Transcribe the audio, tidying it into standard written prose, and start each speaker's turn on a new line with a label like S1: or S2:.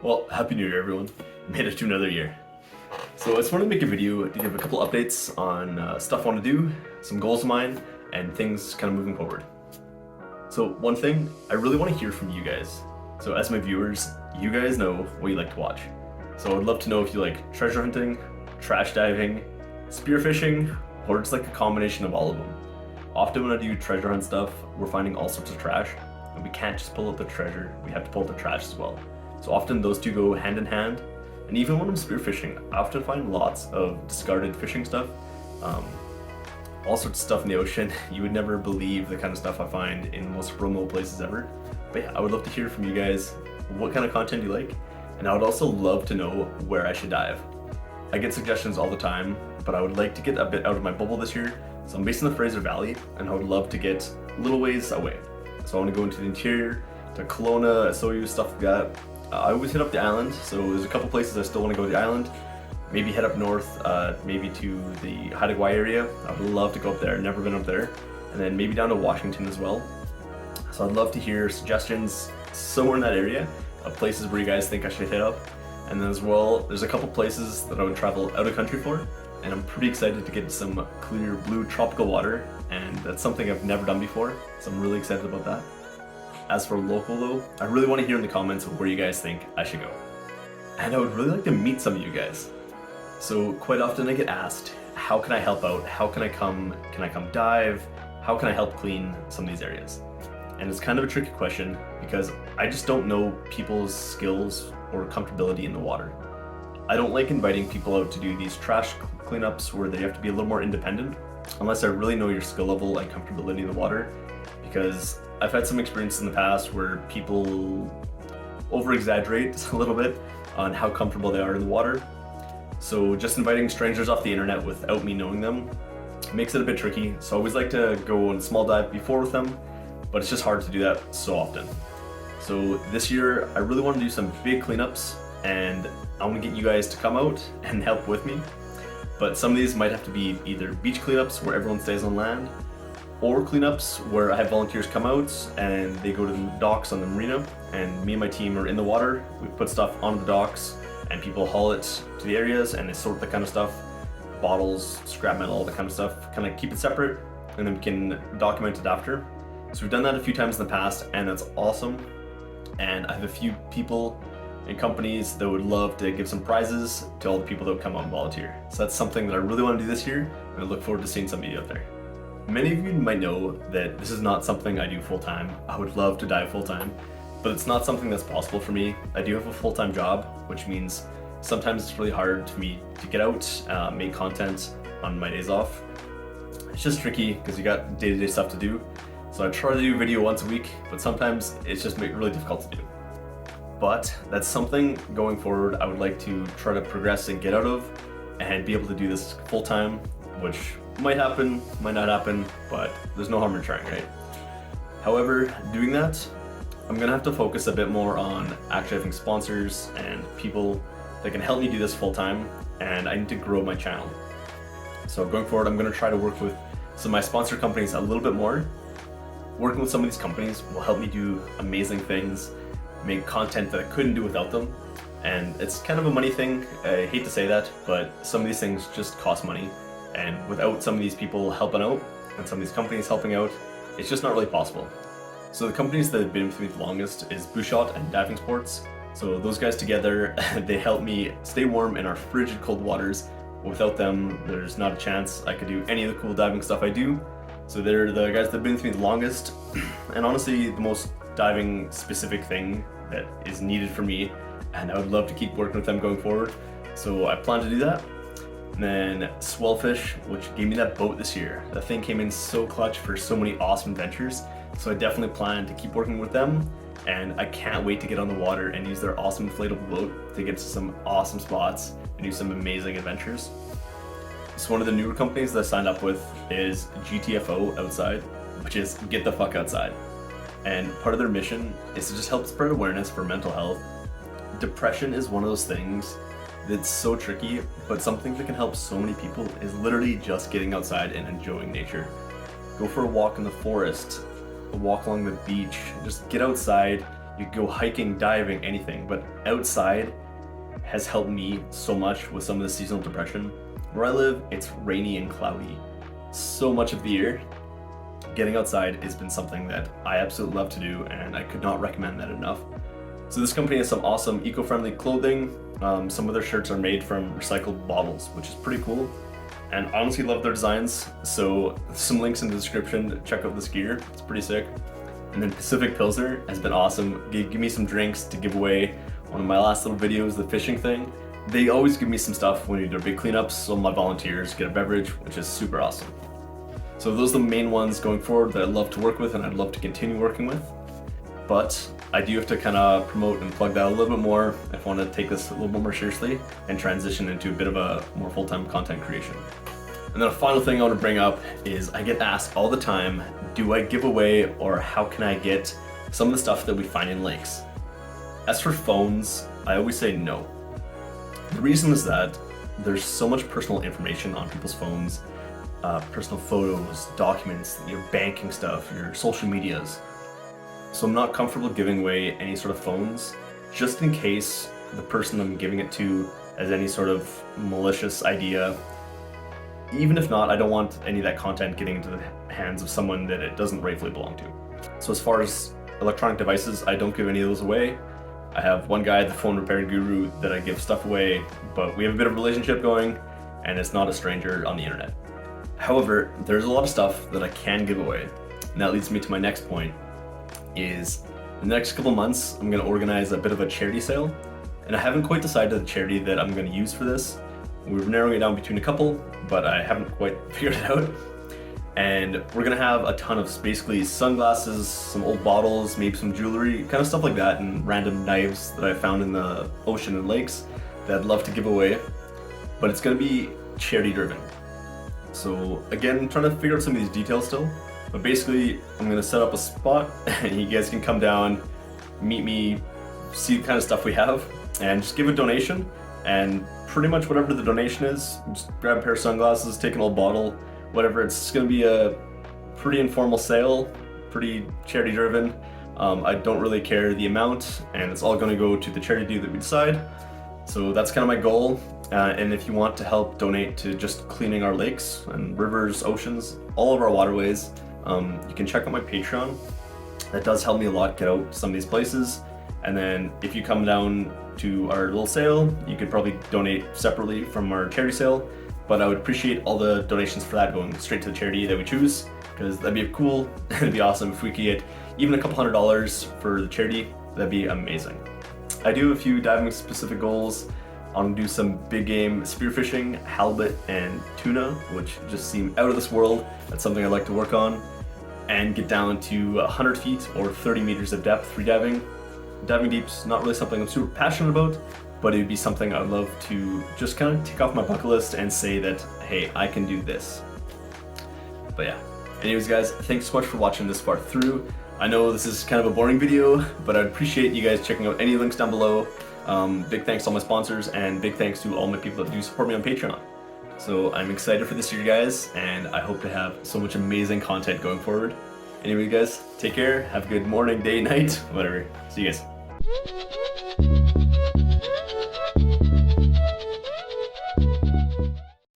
S1: Well, Happy New Year, everyone. Made it to another year. So I just wanted to make a video to give a couple updates on stuff I want to do, some goals of mine, and things kind of moving forward. So one thing, I really want to hear from you guys. So as my viewers, you guys know what you like to watch. So I'd love to know if you like treasure hunting, trash diving, spearfishing, or just like a combination of all of them. Often when I do treasure hunt stuff, we're finding all sorts of trash, and we can't just pull out the treasure, we have to pull out the trash as well. So often those two go hand in hand, and even when I'm spearfishing, I often find lots of discarded fishing stuff, all sorts of stuff in the ocean. You would never believe the kind of stuff I find in the most remote places ever. But yeah, I would love to hear from you guys what kind of content you like, and I would also love to know where I should dive. I get suggestions all the time, but I would like to get a bit out of my bubble this year, so I'm based in the Fraser Valley, and I would love to get a little ways away. So I want to go into the interior, to Kelowna, Osoyoos, stuff like that. I always hit up the island, so there's a couple places I still want to go to the island. Maybe head up north, maybe to the Haida Gwaii area. I would love to go up there, never been up there. And then maybe down to Washington as well. So I'd love to hear suggestions somewhere in that area of places where you guys think I should hit up. And then as well, there's a couple places that I would travel out of country for. And I'm pretty excited to get some clear blue tropical water, and that's something I've never done before, so I'm really excited about that. As for local though, I really want to hear in the comments where you guys think I should go. And I would really like to meet some of you guys. So quite often I get asked, how can I help out? How can I come dive? How can I help clean some of these areas? And it's kind of a tricky question because I just don't know people's skills or comfortability in the water. I don't like inviting people out to do these trash cleanups where they have to be a little more independent, unless I really know your skill level and comfortability in the water, because I've had some experience in the past where people over-exaggerate a little bit on how comfortable they are in the water. So just inviting strangers off the internet without me knowing them makes it a bit tricky. So I always like to go on a small dive before with them, but it's just hard to do that so often. So this year, I really want to do some big cleanups, and I want to get you guys to come out and help with me. But some of these might have to be either beach cleanups where everyone stays on land, or cleanups where I have volunteers come out and they go to the docks on the marina, and me and my team are in the water. We put stuff on the docks and people haul it to the areas and they sort the kind of stuff, bottles, scrap metal, all that kind of stuff, kind of keep it separate, and then we can document it after. So we've done that a few times in the past, and that's awesome. And I have a few people and companies that would love to give some prizes to all the people that would come out and volunteer. So that's something that I really want to do this year, and I look forward to seeing some of you out there. Many of you might know that this is not something I do full-time. I would love to dive full-time, but it's not something that's possible for me. I do have a full-time job, which means sometimes it's really hard for me to get out, make content on my days off. It's just tricky because you got day-to-day stuff to do. So I try to do a video once a week, but sometimes it's just really difficult to do. But that's something going forward I would like to try to progress and get out of, and be able to do this full-time, which might happen, might not happen, but there's no harm in trying, right? However, doing that, I'm gonna have to focus a bit more on actually having sponsors and people that can help me do this full-time, and I need to grow my channel. So going forward, I'm gonna try to work with some of my sponsor companies a little bit more. Working with some of these companies will help me do amazing things, make content that I couldn't do without them. And it's kind of a money thing. I hate to say that, but some of these things just cost money. And without some of these people helping out and some of these companies helping out, it's just not really possible. So the companies that have been with me the longest is Bushot and Diving Sports. So those guys together, they help me stay warm in our frigid cold waters. Without them, there's not a chance I could do any of the cool diving stuff I do. So they're the guys that have been with me the longest, and honestly the most diving specific thing that is needed for me, and I would love to keep working with them going forward. So I plan to do that. And then Swellfish, which gave me that boat this year. That thing came in so clutch for so many awesome adventures. So I definitely plan to keep working with them, and I can't wait to get on the water and use their awesome inflatable boat to get to some awesome spots and do some amazing adventures. So one of the newer companies that I signed up with is GTFO Outside, which is Get the Fuck Outside. And part of their mission is to just help spread awareness for mental health. Depression is one of those things that's so tricky, but something that can help so many people is literally just getting outside and enjoying nature. Go for a walk in the forest, a walk along the beach, just get outside, You could go hiking, diving, anything, but outside has helped me so much with some of the seasonal depression. Where I live, it's rainy and cloudy so much of the year. Getting outside has been something that I absolutely love to do, and I could not recommend that enough. So this company has some awesome eco-friendly clothing. Some of their shirts are made from recycled bottles, which is pretty cool. And honestly love their designs. So some links in the description to check out this gear. It's pretty sick. And then Pacific Pilsner has been awesome. Give me some drinks to give away. One of my last little videos, the fishing thing. They always give me some stuff when we do their big cleanups, so my volunteers get a beverage, which is super awesome. So those are the main ones going forward that I love to work with and I'd love to continue working with. But I do have to kind of promote and plug that a little bit more if I want to take this a little bit more seriously and transition into a bit of a more full-time content creation. And then a final thing I want to bring up is I get asked all the time, do I give away or how can I get some of the stuff that we find in lakes? As for phones, I always say no. The reason is that there's so much personal information on people's phones, personal photos, documents, your banking stuff, your social medias. So I'm not comfortable giving away any sort of phones, just in case the person I'm giving it to has any sort of malicious idea. Even if not, I don't want any of that content getting into the hands of someone that it doesn't rightfully belong to. So as far as electronic devices, I don't give any of those away. I have one guy, the phone repair guru, that I give stuff away, but we have a bit of a relationship going, and it's not a stranger on the internet. However, there's a lot of stuff that I can give away, and that leads me to my next point, is in the next couple months, I'm going to organize a bit of a charity sale, and I haven't quite decided the charity that I'm going to use for this. We're narrowing it down between a couple, but I haven't quite figured it out. And we're gonna have a ton of basically sunglasses, some old bottles, maybe some jewelry, kind of stuff like that, and random knives that I found in the ocean and lakes that I'd love to give away. But it's gonna be charity driven. So again, trying to figure out some of these details still. But basically, I'm gonna set up a spot and you guys can come down, meet me, see the kind of stuff we have, and just give a donation. And pretty much whatever the donation is, just grab a pair of sunglasses, take an old bottle, whatever. It's going to be a pretty informal sale, pretty charity driven. I don't really care the amount, and it's all going to go to the charity that we decide. So that's kind of my goal. And if you want to help donate to just cleaning our lakes and rivers, oceans, all of our waterways, you can check out my Patreon. That does help me a lot get out to some of these places. And then if you come down to our little sale, you could probably donate separately from our charity sale. But I would appreciate all the donations for that going straight to the charity that we choose, because that'd be cool. It'd be awesome if we could get even a couple $100s for the charity. That'd be amazing. I do have a few diving specific goals. I want to do some big game spearfishing, halibut, and tuna, which just seem out of this world. That's something I'd like to work on. And get down to 100 feet or 30 meters of depth free diving. Diving deep's not really something I'm super passionate about, but it would be something I'd love to just kind of tick off my bucket list and say that, hey, I can do this. But yeah, anyways guys, thanks so much for watching this far through. I know this is kind of a boring video, but I'd appreciate you guys checking out any links down below. Big thanks to all my sponsors, and big thanks to all my people that do support me on Patreon. So I'm excited for this year, guys, and I hope to have so much amazing content going forward. Anyway guys, take care, have a good morning, day, night, whatever. See you guys.